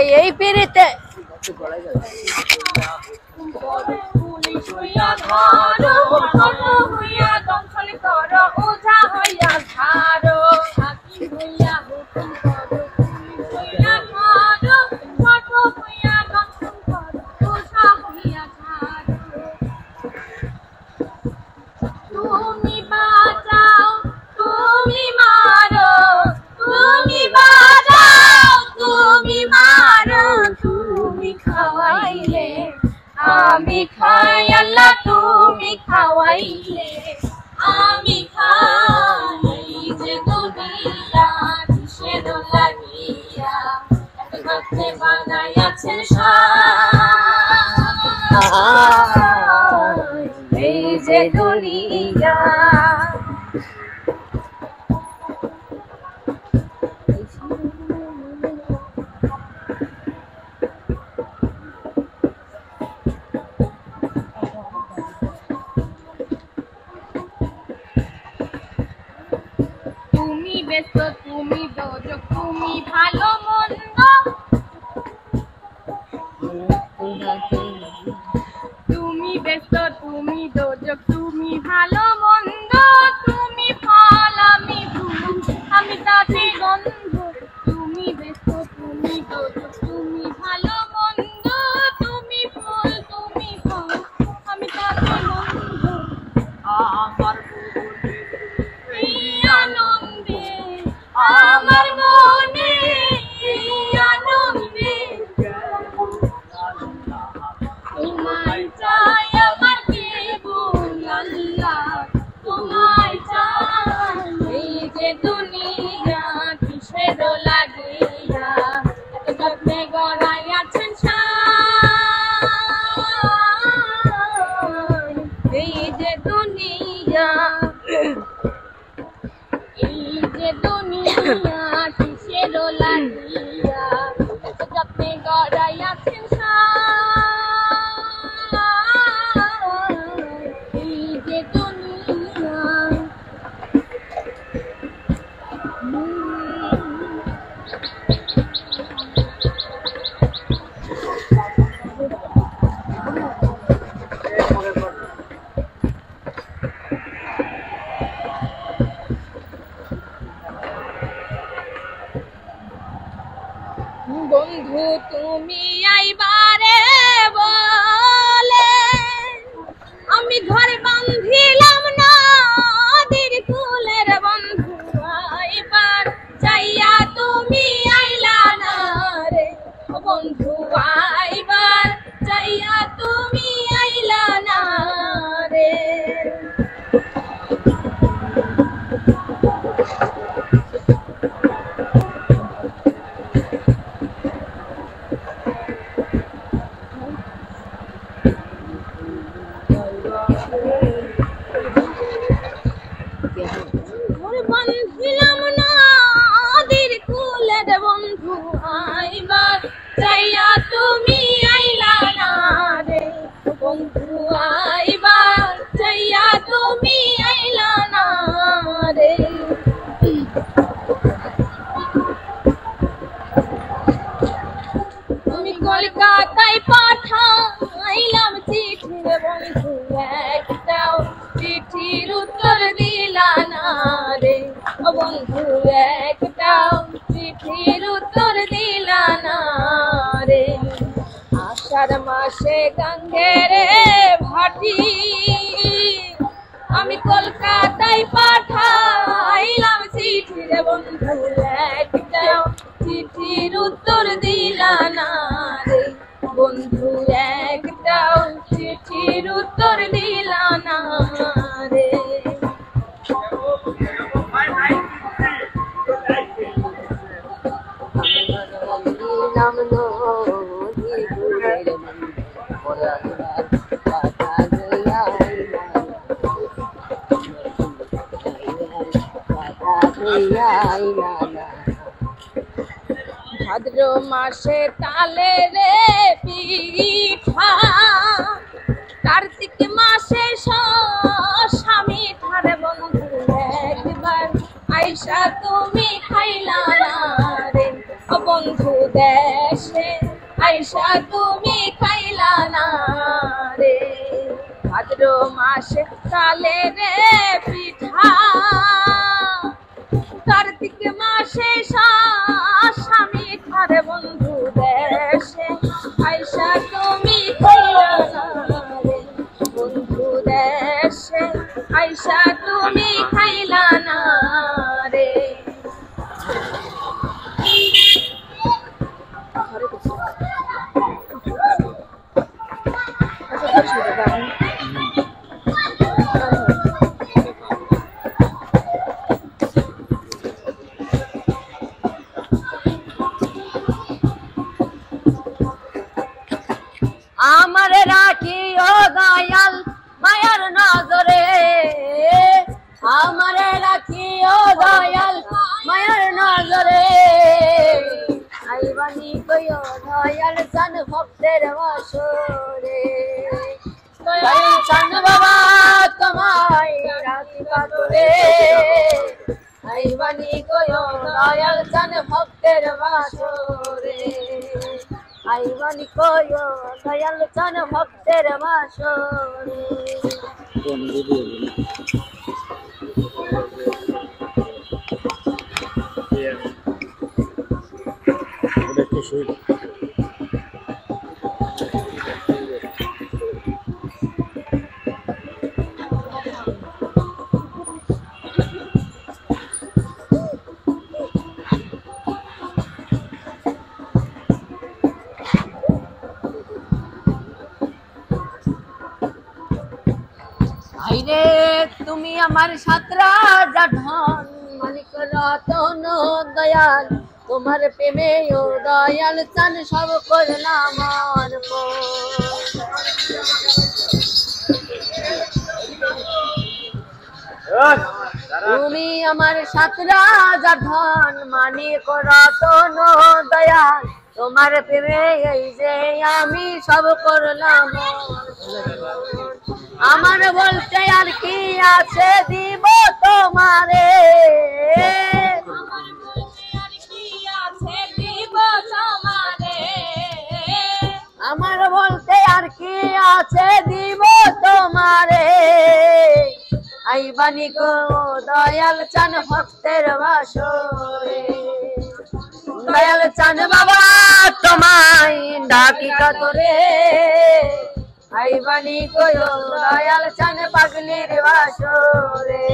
यही पेरेते বন্ধু তুমি আইবারে বলে আমি ঘর বাঁধিলাম নদীর কুলের বন্ধু আইবার চাইয়া তুমি আইলা না রে বন্ধু আইবার চাইয়া তুমি আইলা না রে বাঁধিলাম নদীর কুলের বন্ধু আইবার চাইয়া তুমি কলকাতায় পাঠাইলাম চিঠি রে বন্ধু, একটাও চিঠির উত্তর দিলা না রে ও বন্ধু, একটাও চিঠির উত্তর দিলা না রে। আষাঢ় মাসে গাঙ্গের ভাটি আমি কলকাতায় পাঠাইলাম চিঠি রে বন্ধু, একটাও চিঠির উত্তর দিলা না রে বন্ধু, একটাও চিঠির উত্তর দিলা না রে। ভাদ্র মাসে তালে রে পিঠা, কার্তিক মাসে স্বামী ঠারে বন্ধু, একবার আইসা তুমি খাইলা না রে ও বন্ধু, দেশে আইসা তুমি খাইলা না রে। ভাদ্র মাসে তালে রে পিঠা, কার্তিক মাসে স্বামী ঠারে বন্ধু, দেশে আইসা তুমি খাইলা না রে বন্ধু, দেশে আইসা তুমি খাইলা না রে। আমার রাখি ও দয়াল মায়ার নজরে, আমার রাখি ও দয়াল মায়ার নজরে, আইবানি কইও দয়াল চান ভক্তের বাসরে, দয়াল চান বাবা তোমায় রাখি কাতরে, আইবানি কইও দয়াল চান ভক্তের বাসরে, আইবানি কইও দয়াল চান ভক্তের বাসরে। আইরে তুমি আমার সাতরা যা ধন, মালিক রতন দয়াল, তোমার প্রেমে ও দয়াল চান সব করলাম তুমি আমার সাতরা যা ধন, মালিক রতন দয়াল, তোমার প্রেমে এই যে আমি সব করলাম। আমার বলতে আর কি আছে দিব তোমারে, আমার বলতে আর কি আছে দিব তোমারে, আইবানি গো দয়াল চান ভক্তের বাসরে, দয়াল চান বাবা তোমায় ডাকি কাতরে, আইবানি কইও দয়াল চান পাগলির বাসরে।